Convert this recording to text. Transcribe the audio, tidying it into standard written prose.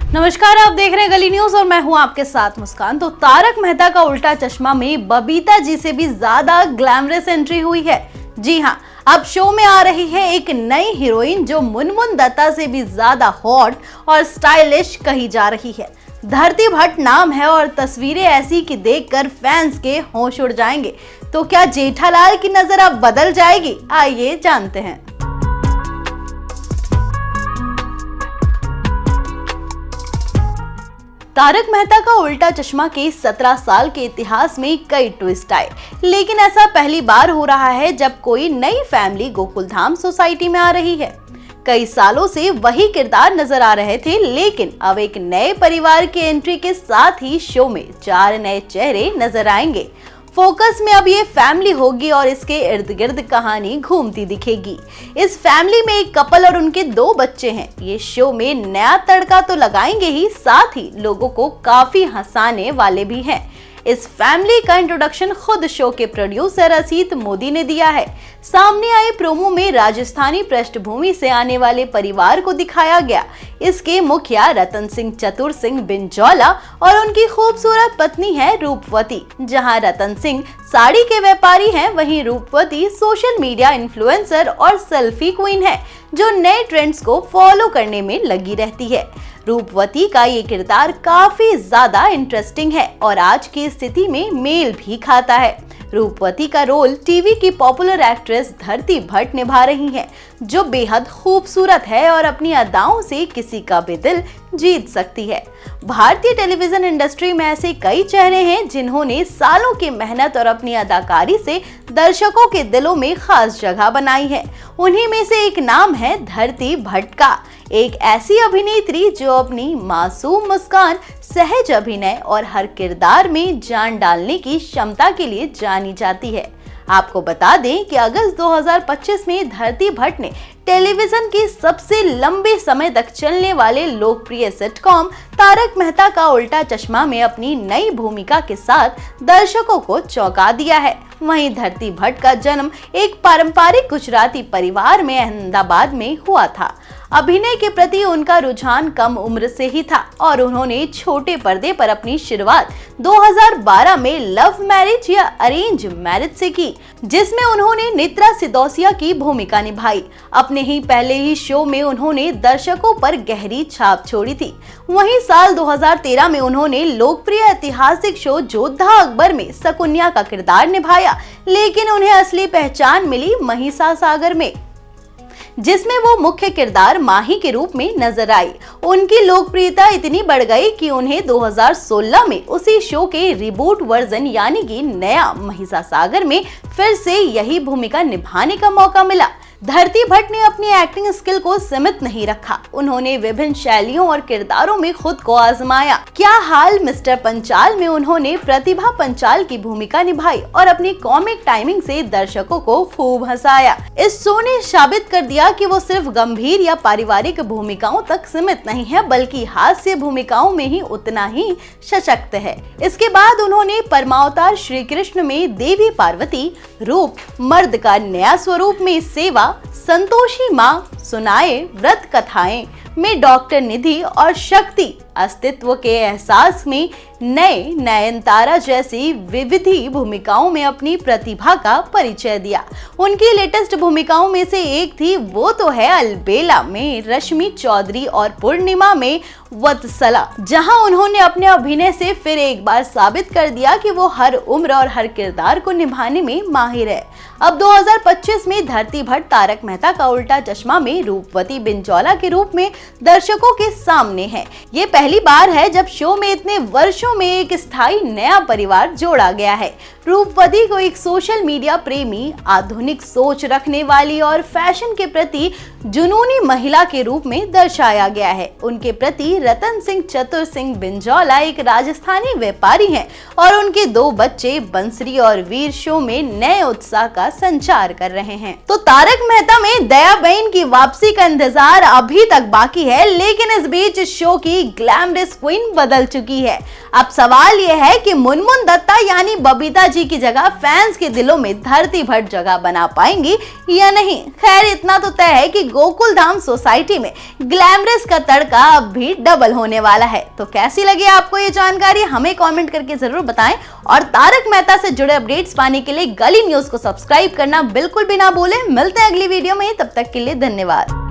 नमस्कार, आप देख रहे हैं गली न्यूज और मैं हूं आपके साथ मुस्कान। तो तारक मेहता का उल्टा चश्मा में बबीता जी से भी ज्यादा ग्लैमरस एंट्री हुई है। जी हां, अब शो में आ रही है एक नई हीरोइन जो मुनमुन दत्ता से भी ज्यादा हॉट और स्टाइलिश कही जा रही है। धरती भट्ट नाम है और तस्वीरें ऐसी कि देखकर फैंस के होश उड़ जाएंगे। तो क्या जेठालाल की नजर अब बदल जाएगी? आइए जानते हैं। तारक मेहता का उल्टा चश्मा के 17 साल के इतिहास में कई ट्विस्ट आए, लेकिन ऐसा पहली बार हो रहा है जब कोई नई फैमिली गोकुलधाम सोसाइटी में आ रही है। कई सालों से वही किरदार नजर आ रहे थे, लेकिन अब एक नए परिवार की एंट्री के साथ ही शो में 4 नए चेहरे नजर आएंगे। फोकस में अब ये फैमिली होगी और इसके इर्द गिर्द कहानी घूमती दिखेगी। इस फैमिली में एक कपल और उनके 2 बच्चे हैं। ये शो में नया तड़का तो लगाएंगे ही, साथ ही लोगों को काफी हंसाने वाले भी हैं। इस फैमिली का इंट्रोडक्शन खुद शो के प्रोड्यूसर असीत मोदी ने दिया है। सामने आए प्रोमो में राजस्थानी पृष्ठभूमि से आने वाले परिवार को दिखाया गया। इसके मुखिया रतन सिंह चतुर सिंह बिंजौला और उनकी खूबसूरत पत्नी है रूपवती। जहां रतन सिंह साड़ी के व्यापारी हैं, वहीं रूपवती सोशल मीडिया इन्फ्लुएंसर और सेल्फी क्वीन है जो नए ट्रेंड्स को फॉलो करने में लगी रहती है। रूपवती का ये किरदार काफी ज्यादा इंटरेस्टिंग है और आज की स्थिति में मेल भी खाता है। रूपवती का रोल टीवी की पॉपुलर एक्ट्रेस धरती भट्ट निभा रही हैं, जो बेहद खूबसूरत है और अपनी अदाओं से किसी का भी दिल जीत सकती है। भारतीय टेलीविजन इंडस्ट्री में ऐसे कई चेहरे हैं जिन्होंने सालों की मेहनत और अपनी अदाकारी से दर्शकों के दिलों में खास जगह बनाई है। उन्हीं में से एक नाम है धरती भट्ट का, एक ऐसी अभिनेत्री जो अपनी मासूम मुस्कान, सहज अभिनय और हर किरदार में जान डालने की क्षमता के लिए जानी जाती है। आपको बता दें कि अगस्त 2025 में धरती भट्ट ने टेलीविजन के सबसे लंबे समय तक चलने वाले लोकप्रिय सिटकॉम तारक मेहता का उल्टा चश्मा में अपनी नई भूमिका के साथ दर्शकों को चौंका दिया है। वहीं धरती भट्ट का जन्म एक पारंपरिक गुजराती परिवार में अहमदाबाद में हुआ था। अभिनय के प्रति उनका रुझान कम उम्र से ही था और उन्होंने छोटे पर्दे पर अपनी शुरुआत 2012 में लव मैरिज या अरेंज मैरिज से की, जिसमें उन्होंने नेत्रा सिदौसिया की भूमिका निभाई। अपने ही पहले ही शो में उन्होंने दर्शकों पर गहरी छाप छोड़ी थी। वहीं साल 2013 में उन्होंने लोकप्रिय ऐतिहासिक शो योद्धा अकबर में शकुनिया का किरदार निभाया, लेकिन उन्हें असली पहचान मिली महिषासुर में, जिसमें वो मुख्य किरदार माही के रूप में नजर आई। उनकी लोकप्रियता इतनी बढ़ गई कि उन्हें 2016 में उसी शो के रिबूट वर्जन यानी कि नया महिषासुर में फिर से यही भूमिका निभाने का मौका मिला। धरती भट्ट ने अपनी एक्टिंग स्किल को सीमित नहीं रखा, उन्होंने विभिन्न शैलियों और किरदारों में खुद को आजमाया। क्या हाल मिस्टर पंचाल में उन्होंने प्रतिभा पंचाल की भूमिका निभाई और अपनी कॉमिक टाइमिंग से दर्शकों को खूब हंसाया। इस शो ने साबित कर दिया कि वो सिर्फ गंभीर या पारिवारिक भूमिकाओं तक सीमित नहीं है, बल्कि हास्य भूमिकाओं में ही उतना ही सशक्त है। इसके बाद उन्होंने परमावतार श्री कृष्ण में देवी पार्वती, रूप मर्द का नया स्वरूप में सेवा, संतोषी माँ, सुनाए व्रत कथाएं में डॉक्टर निधि और शक्ति अस्तित्व के एहसास में नए नयनतारा जैसी विविधि भूमिकाओं में अपनी प्रतिभा का परिचय दिया। उनकी लेटेस्ट भूमिकाओं में से एक थी वो तो है अलबेला में रश्मि चौधरी और पूर्णिमा में वत्सला, जहां उन्होंने अपने अभिनय से फिर एक बार साबित कर दिया कि वो हर उम्र और हर किरदार को निभाने में माहिर है। अब 2025 में धरती भट्ट तारक मेहता का उल्टा चश्मा में रूपवती बिंजौला के रूप में दर्शकों के सामने है। ये पहली बार है जब शो में इतने वर्षों में एक स्थायी नया परिवार जोड़ा गया है। रूपवती को एक सोशल मीडिया प्रेमी, आधुनिक सोच रखने वाली और फैशन के प्रति जुनूनी महिला के रूप में दर्शाया गया है। उनके प्रति रतन सिंह चतुर सिंह बिंजौला एक राजस्थानी व्यापारी हैं और उनके 2 बच्चे बंसरी और वीर शो में नए उत्साह का संचार कर रहे हैं। तो तारक मेहता में दया बहन की वापसी का इंतजार अभी तक बाकी है, लेकिन इस बीच शो की ग्लैमरस क्वीन बदल चुकी है। अब सवाल यह है कि मुनमुन दत्ता यानी बबीता जी की जगह फैंस के दिलों में धरती भर जगह बना पाएंगी या नहीं। खैर इतना तो तय है कि गोकुल धाम सोसाइटी में ग्लैमरस का तड़का अब भी डबल होने वाला है। तो कैसी लगी आपको ये जानकारी, हमें कमेंट करके जरूर बताएं और तारक मेहता से जुड़े अपडेट्स पाने के लिए गली न्यूज को सब्सक्राइब करना बिल्कुल भी ना भूलें। मिलते हैं अगली वीडियो में, तब तक के लिए धन्यवाद।